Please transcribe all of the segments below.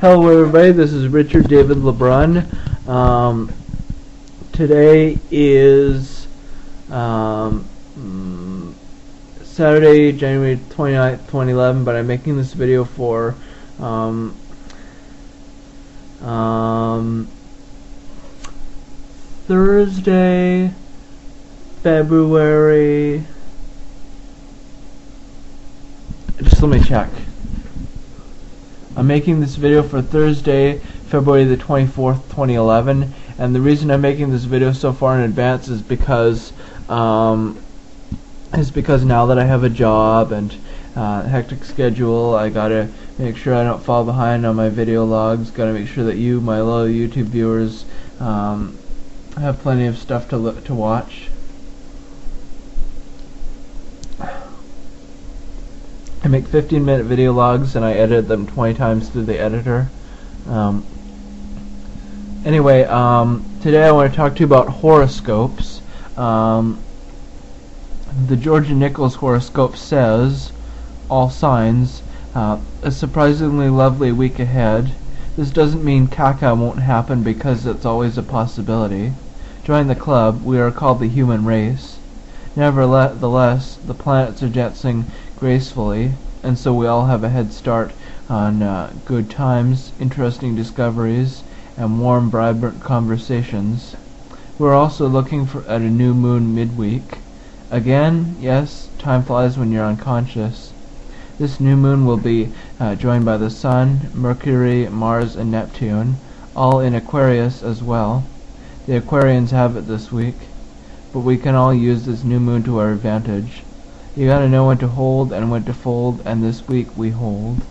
Hello everybody, this is Richard David LeBrun. Today is Saturday, January 29th, 2011, but I'm making this video for Thursday, February... Just let me check. I'm making this video for Thursday, February the 24th, 2011, and the reason I'm making this video so far in advance is because now that I have a job and hectic schedule, I gotta make sure I don't fall behind on my video logs. Gotta make sure that you, my loyal YouTube viewers, have plenty of stuff to watch. I make 15-minute video logs and I edit them 20 times through the editor. Anyway, today I want to talk to you about horoscopes. The Georgia Nichols horoscope says, all signs, a surprisingly lovely week ahead. This doesn't mean caca won't happen because it's always a possibility. Join the club. We are called the human race. Nevertheless, the planets are dancing gracefully, and so we all have a head start on good times, interesting discoveries, and warm, vibrant conversations. We're also looking at a new moon midweek. Again, yes, time flies when you're unconscious. This new moon will be joined by the Sun, Mercury, Mars, and Neptune, all in Aquarius as well. The Aquarians have it this week, but we can all use this new moon to our advantage. You gotta know when to hold and when to fold, and this week we hold.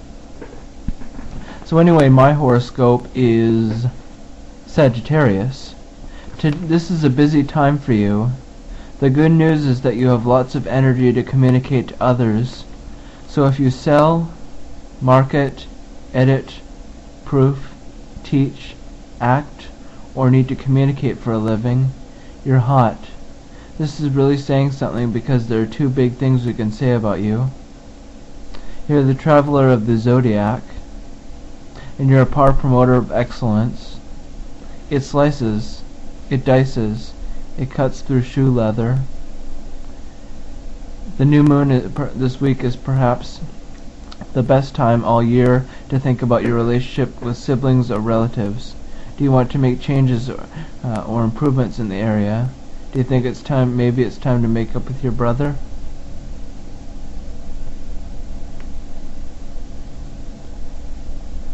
So anyway, my horoscope is Sagittarius. This is a busy time for you. The good news is that you have lots of energy to communicate to others. So if you sell, market, edit, proof, teach, act, or need to communicate for a living, you're hot. This is really saying something because there are two big things we can say about you. You're the traveler of the zodiac, and you're a power promoter of excellence. It slices, it dices, it cuts through shoe leather. The new moon this week is perhaps the best time all year to think about your relationship with siblings or relatives. Do you want to make changes or improvements in the area? Do you think maybe it's time to make up with your brother?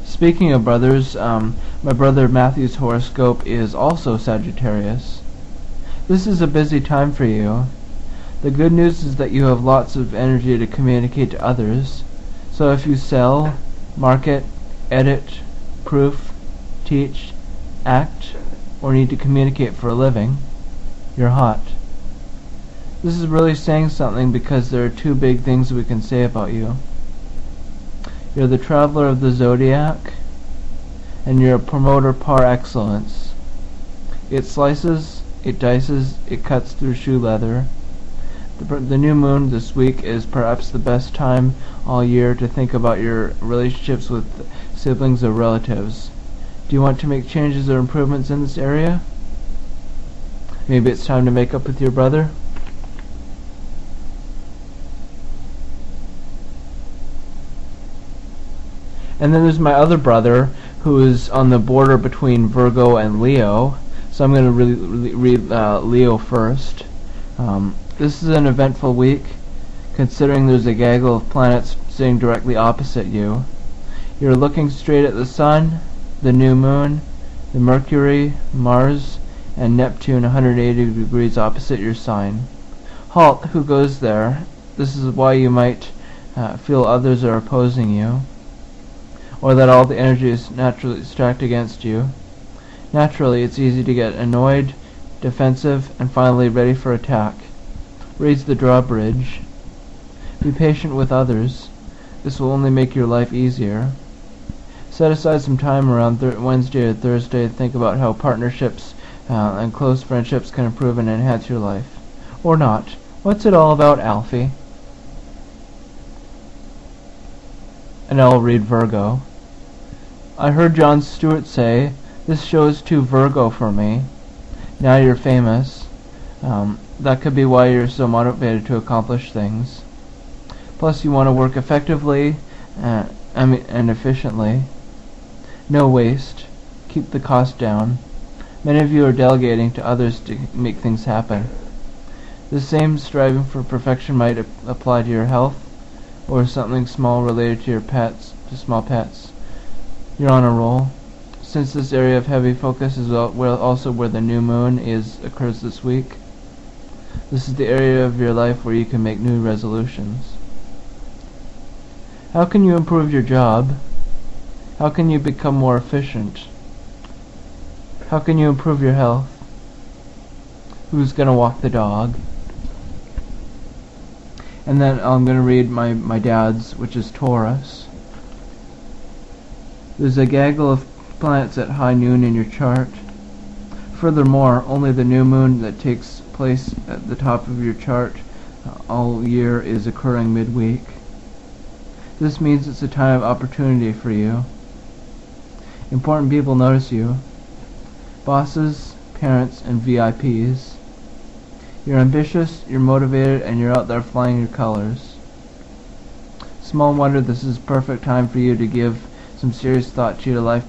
Speaking of brothers, my brother Matthew's horoscope is also Sagittarius. This is a busy time for you. The good news is that you have lots of energy to communicate to others. So if you sell, market, edit, proof, teach, act, or need to communicate for a living, you're hot. This is really saying something because there are two big things we can say about you. You're the traveler of the zodiac, and you're a promoter par excellence. It slices, it dices, it cuts through shoe leather. The new moon this week is perhaps the best time all year to think about your relationships with siblings or relatives. Do you want to make changes or improvements in this area? Maybe it's time to make up with your brother? And then there's my other brother, who is on the border between Virgo and Leo. So I'm going to read Leo first. This is an eventful week, considering there's a gaggle of planets sitting directly opposite you. You're looking straight at the Sun, the new moon, the Mercury, Mars, and Neptune 180 degrees opposite your sign. Halt, who goes there? This is why you might feel others are opposing you, or that all the energy is naturally stacked against you. Naturally, it's easy to get annoyed, defensive, and finally ready for attack. Raise the drawbridge. Be patient with others. This will only make your life easier. Set aside some time around Wednesday or Thursday to think about how partnerships and close friendships can improve and enhance your life. Or not. What's it all about, Alfie? And I'll read Virgo. I heard Jon Stewart say, "This show is too Virgo for me." Now you're famous. That could be why you're so motivated to accomplish things. Plus, you want to work effectively and efficiently. No waste. Keep the cost down. Many of you are delegating to others to make things happen. The same striving for perfection might apply to your health, or something small related to your pets, to small pets. You're on a roll. Since this area of heavy focus is also where the new moon occurs this week, this is the area of your life where you can make new resolutions. How can you improve your job? How can you become more efficient? How can you improve your health? Who's going to walk the dog? And then I'm going to read my dad's, which is Taurus. There's a gaggle of planets at high noon in your chart. Furthermore, only the new moon that takes place at the top of your chart all year is occurring midweek. This means it's a time of opportunity for you. Important people notice you. Bosses, parents, and VIPs. You're ambitious, you're motivated, and you're out there flying your colors. Small wonder this is a perfect time for you to give some serious thought to your life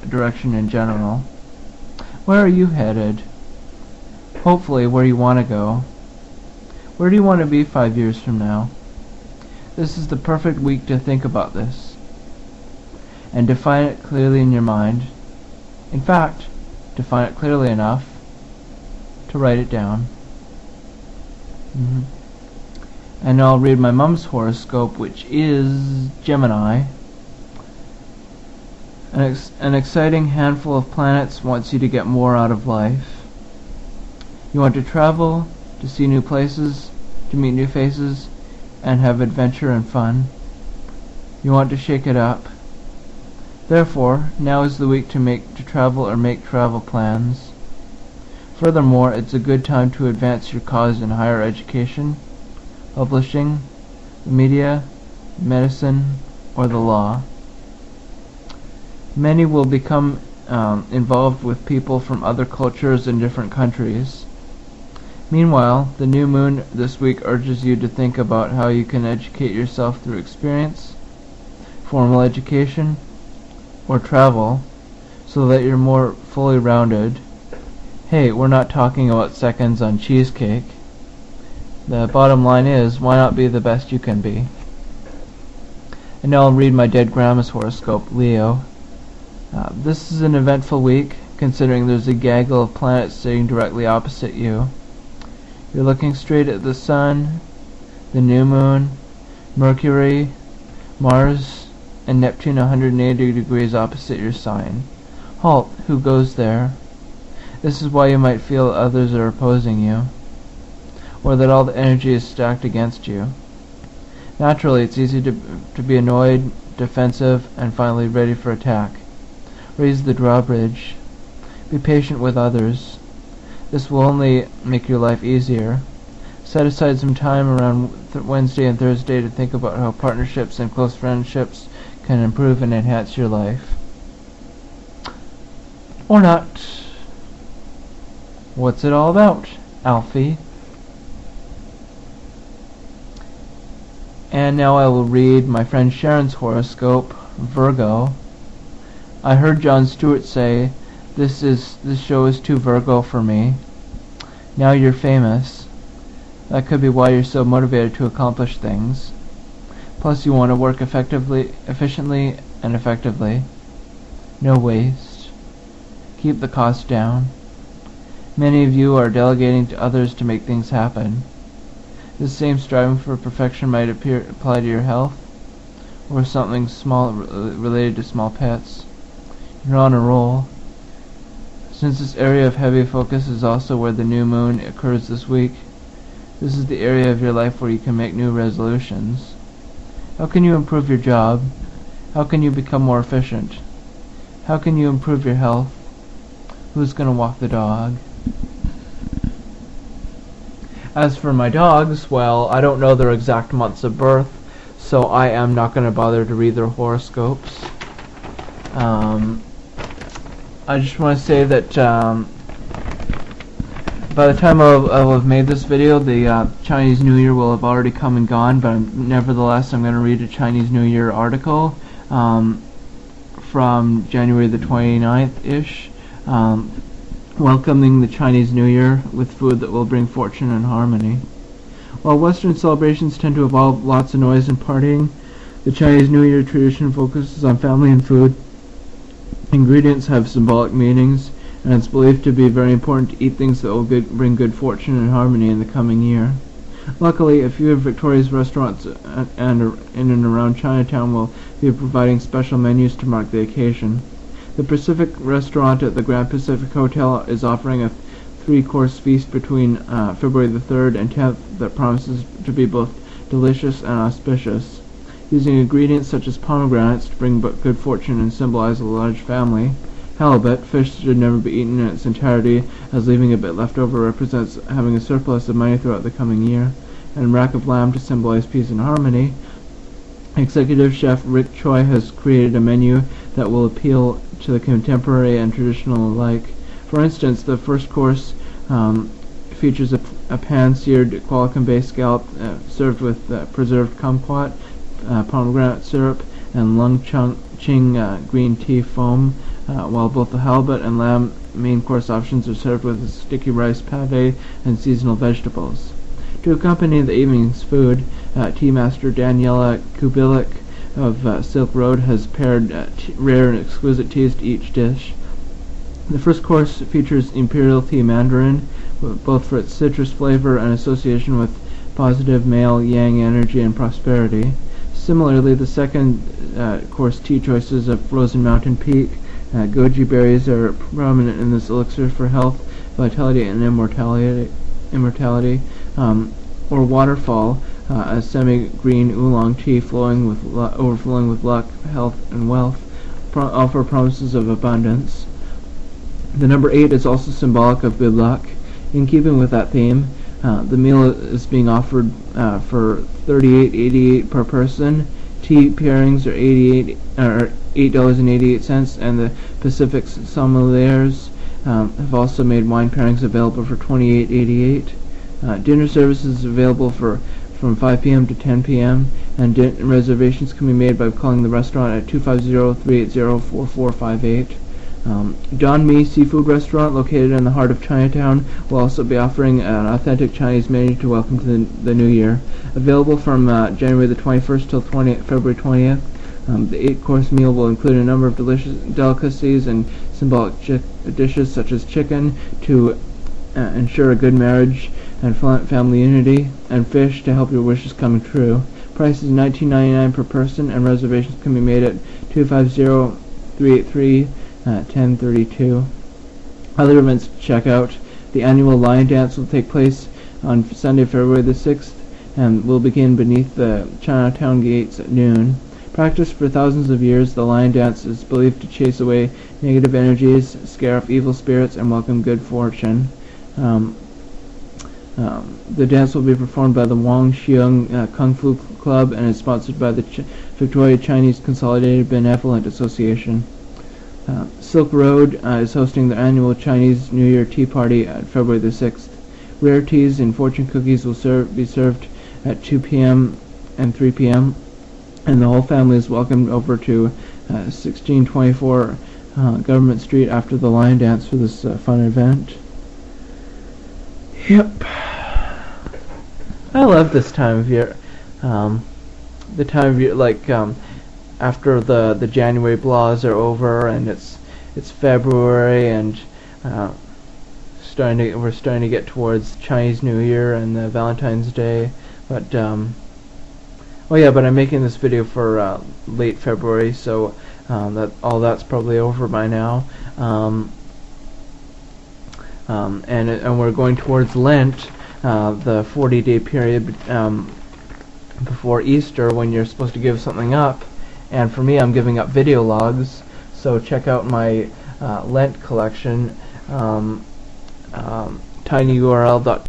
direction in general. Where are you headed? Hopefully where you want to go. Where do you want to be 5 years from now? This is the perfect week to think about this and define it clearly in your mind. In fact, define it clearly enough to write it down. And I'll read my mom's horoscope, which is Gemini. An exciting handful of planets wants you to get more out of life. You want to travel, to see new places, to meet new faces, and have adventure and fun. You want to shake it up. Therefore, now is the week to travel or make travel plans. Furthermore, it's a good time to advance your cause in higher education, publishing, the media, medicine, or the law. Many will become involved with people from other cultures and different countries. Meanwhile, the new moon this week urges you to think about how you can educate yourself through experience, formal education, or travel, so that you're more fully rounded. Hey, we're not talking about seconds on cheesecake. The bottom line is, why not be the best you can be? And now I'll read my dead grandma's horoscope, Leo. This is an eventful week, considering there's a gaggle of planets sitting directly opposite you. You're looking straight at the Sun, the new moon, Mercury, Mars, and Neptune 180 degrees opposite your sign. Halt, who goes there? This is why you might feel others are opposing you, or that all the energy is stacked against you. Naturally, it's easy to be annoyed, defensive, and finally ready for attack. Raise the drawbridge. Be patient with others. This will only make your life easier. Set aside some time around Wednesday and Thursday to think about how partnerships and close friendships can improve and enhance your life. Or not. What's it all about, Alfie? And now I will read my friend Sharon's horoscope, Virgo. I heard Jon Stewart say, this show is too Virgo for me. Now you're famous. That could be why you're so motivated to accomplish things. Plus you want to work efficiently and effectively. No waste. Keep the cost down. Many of you are delegating to others to make things happen. This same striving for perfection might apply to your health, or something small related to small pets. You're on a roll. Since this area of heavy focus is also where the new moon occurs this week, this is the area of your life where you can make new resolutions. How can you improve your job? How can you become more efficient? How can you improve your health? Who's going to walk the dog? As for my dogs, well, I don't know their exact months of birth, so I am not going to bother to read their horoscopes. I just want to say that by the time I'll have made this video, the Chinese New Year will have already come and gone, but nevertheless I'm going to read a Chinese New Year article from January the 29th-ish, welcoming the Chinese New Year with food that will bring fortune and harmony. While Western celebrations tend to involve lots of noise and partying, the Chinese New Year tradition focuses on family and food. Ingredients have symbolic meanings, and it's believed to be very important to eat things that will bring good fortune and harmony in the coming year. Luckily, a few of Victoria's restaurants in and around Chinatown will be providing special menus to mark the occasion. The Pacific restaurant at the Grand Pacific Hotel is offering a 3-course feast between February the 3rd and 10th that promises to be both delicious and auspicious. Using ingredients such as pomegranates to bring good fortune and symbolize a large family. Halibut, fish should never be eaten in its entirety, as leaving a bit left over represents having a surplus of money throughout the coming year. And rack of lamb to symbolize peace and harmony. Executive chef Rick Choi has created a menu that will appeal to the contemporary and traditional alike. For instance, the first course features a pan-seared Qualicum-based scallop served with preserved kumquat, pomegranate syrup, and lung ching green tea foam, while both the halibut and lamb main course options are served with sticky rice pate and seasonal vegetables. To accompany the evening's food, tea master Daniela Kubilik of Silk Road has paired rare and exquisite teas to each dish. The first course features Imperial Tea Mandarin, both for its citrus flavor and association with positive male yang energy and prosperity. Similarly, the second course tea choices of Frozen Mountain Peak, goji berries are prominent in this elixir for health, vitality, and immortality, or Waterfall, a semi-green oolong tea overflowing with luck, health, and wealth, offer promises of abundance. The number 8 is also symbolic of good luck. In keeping with that theme, the meal is being offered for $38.88 per person. Tea pairings are $8.88, and the Pacific sommeliers have also made wine pairings available for $28.88. Dinner services is available from 5 p.m. to 10 p.m., and reservations can be made by calling the restaurant at 250-380-4458. Don Mi Seafood Restaurant, located in the heart of Chinatown, will also be offering an authentic Chinese menu to welcome to the new year. Available from January the 21st till February 20th, the 8-course meal will include a number of delicious delicacies and symbolic dishes such as chicken to ensure a good marriage and family unity, and fish to help your wishes come true. Price is $19.99 per person, and reservations can be made at 250-383-1032. Other events to check out: the annual Lion Dance will take place on Sunday, February the 6th, and will begin beneath the Chinatown gates at noon. Practiced for thousands of years, the Lion Dance is believed to chase away negative energies, scare off evil spirits, and welcome good fortune. The dance will be performed by the Wang Xiong Kung Fu Club and is sponsored by the Victoria Chinese Consolidated Benevolent Association. Silk Road is hosting their annual Chinese New Year Tea Party at February the 6th. Rare teas and fortune cookies will be served at 2 p.m. and 3 p.m., and the whole family is welcomed over to 1624 Government Street after the Lion Dance for this fun event. Yep. I love this time of year. The time of year, like, after the January blahs are over and it's February and we're starting to get towards Chinese New Year and Valentine's Day, but I'm making this video for late February, so that's probably over by now. And we're going towards Lent, the 40-day period before Easter, when you're supposed to give something up. And for me, I'm giving up video logs, so check out my Lent collection, tinyurl.com